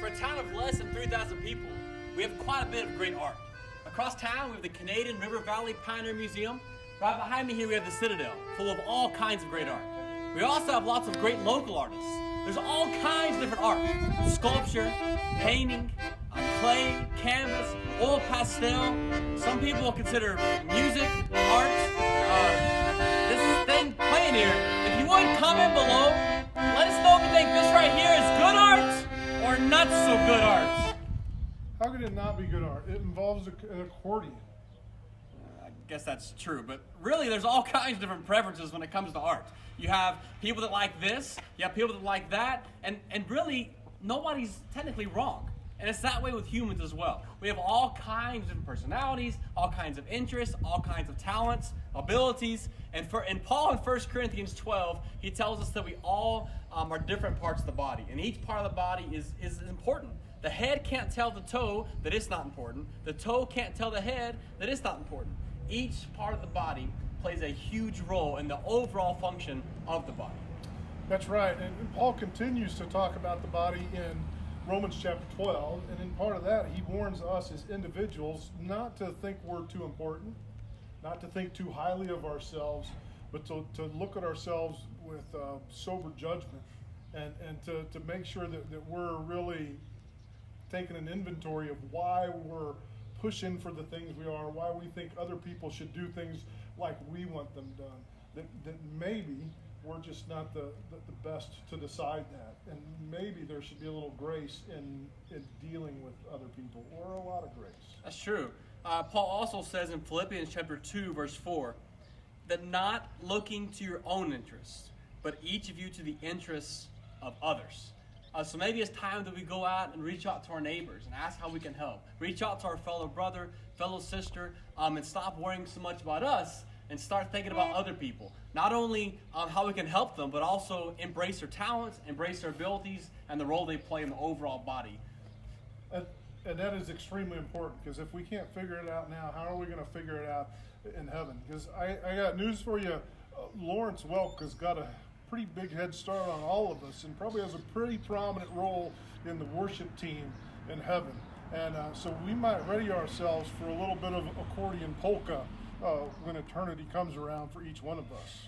For a town of less than 3,000 people, we have quite a bit of great art. Across town, we have the Canadian River Valley Pioneer Museum. Right behind me here, we have the Citadel, full of all kinds of great art. We also have lots of great local artists. There's all kinds of different art. Sculpture, painting, clay, canvas, oil pastel. Some people will consider music, art. This thing playing here. If you would, comment below. Let us know if you think this right here is good art or not so good art. How could it not be good art? It involves an accordion. I guess that's true, but really there's all kinds of different preferences when it comes to art. You have people that like this, you have people that like that, and really nobody's technically wrong. And it's that way with humans as well. We have all kinds of different personalities, all kinds of interests, all kinds of talents, abilities. And Paul in 1 Corinthians 12, he tells us that we all are different parts of the body. And each part of the body is important. The head can't tell the toe that it's not important. The toe can't tell the head that it's not important. Each part of the body plays a huge role in the overall function of the body. That's right. And Paul continues to talk about the body in Romans chapter 12. And in part of that, he warns us as individuals not to think we're too important, not to think too highly of ourselves, but to look at ourselves with sober judgment and to make sure that we're really taking an inventory of why we're pushing for the things we are, why we think other people should do things like we want them done, that maybe we're just not the best to decide that, and maybe there should be a little grace in dealing with other people, or a lot of grace. That's true. Paul also says in Philippians chapter 2, verse 4, that not looking to your own interests, but each of you to the interests of others. So maybe it's time that we go out and reach out to our neighbors and ask how we can help. Reach out to our fellow brother, fellow sister, and stop worrying so much about us and start thinking about other people. Not only how we can help them, but also embrace their talents, embrace their abilities, and the role they play in the overall body. And that is extremely important, because if we can't figure it out now, how are we going to figure it out in heaven? Because I got news for you. Lawrence Welk has got a pretty big head start on all of us, and probably has a pretty prominent role in the worship team in heaven. And so we might ready ourselves for a little bit of accordion polka when eternity comes around for each one of us.